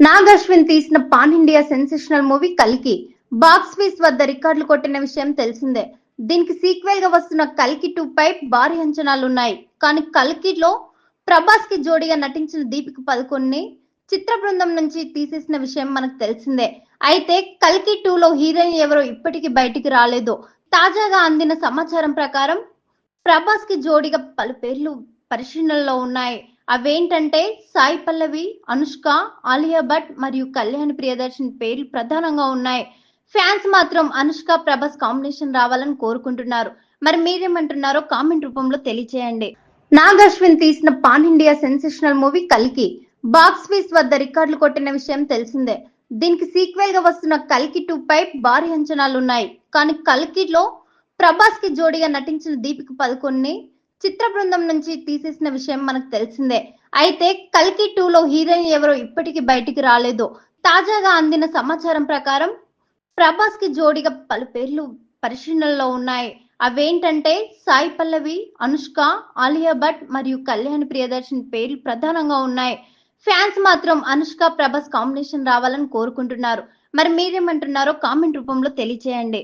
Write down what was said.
నాగ్ అశ్విన్ తీసిన pan India sensational movie కల్కి box వద్ద రికార్డులు కొట్టిన విషయం తెలిసిందే. దీనికి సీక్వెల్ గా వస్తున్న కల్కి 2 పై భారీ అంచనాలున్నాయి. కానీ కల్కిలో ప్రభాస్ కి జోడీగా నటించిన దీపిక పదుకొణెని చిత్ర బృందం నుంచి తీసేసిన విషయం మనకు తెలిసిందే. అయితే కల్కి 2 లో హీరోయిన్ ఎవరో ఇప్పటికీ బయటికి రాలేదు. తాజాగా అందిన సమాచారం ప్రకారం ప్రభాస్ కి జోడీగా పలు పేర్లు పరిశీలనలో ఉన్నాయి. అవేంటంటే సాయి పల్లవి, అనుష్క, ఆలియా భట్ మరియు కళ్యాణ్ ప్రియదర్శిని పేర్లు ప్రధానంగా ఉన్నాయి. ఫ్యాన్స్ మాత్రం అనుష్క ప్రభాస్ కాంబినేషన్ రావాలని కోరుకుంటున్నారు. మరి మీరేమంటున్నారో కామెంట్ రూపంలో తెలియజేయండి. నాగ్ అశ్విన్ తీసిన పాన్ ఇండియా సెన్సేషనల్ మూవీ కల్కి బాక్స్ వద్ద రికార్డులు కొట్టిన విషయం తెలిసిందే. దీనికి సీక్వెల్ గా వస్తున్న కల్కి 2 పై భారీ అంచనాలున్నాయి. కానీ కల్కిలో ప్రభాస్ కి జోడీగా నటించిన దీపిక పదుకొణెని చిత్ర బృందం నుంచి తీసేసిన విషయం మనకు తెలిసిందే. అయితే కల్కి 2 లో హీరోయిన్ ఎవరో ఇప్పటికీ బయటికి రాలేదు. తాజాగా అందిన సమాచారం ప్రకారం ప్రభాస్ కి జోడీగా పలు పేర్లు పరిశీలనలో ఉన్నాయి. అవేంటంటే సాయి పల్లవి, అనుష్క, ఆలియా భట్ మరియు కళ్యాణ్ ప్రియదర్శిని పేర్లు ప్రధానంగా ఉన్నాయి. ఫ్యాన్స్ మాత్రం అనుష్క ప్రభాస్ కాంబినేషన్ రావాలని కోరుకుంటున్నారు. మరి మీరేమంటున్నారో కామెంట్ రూపంలో తెలియజేయండి.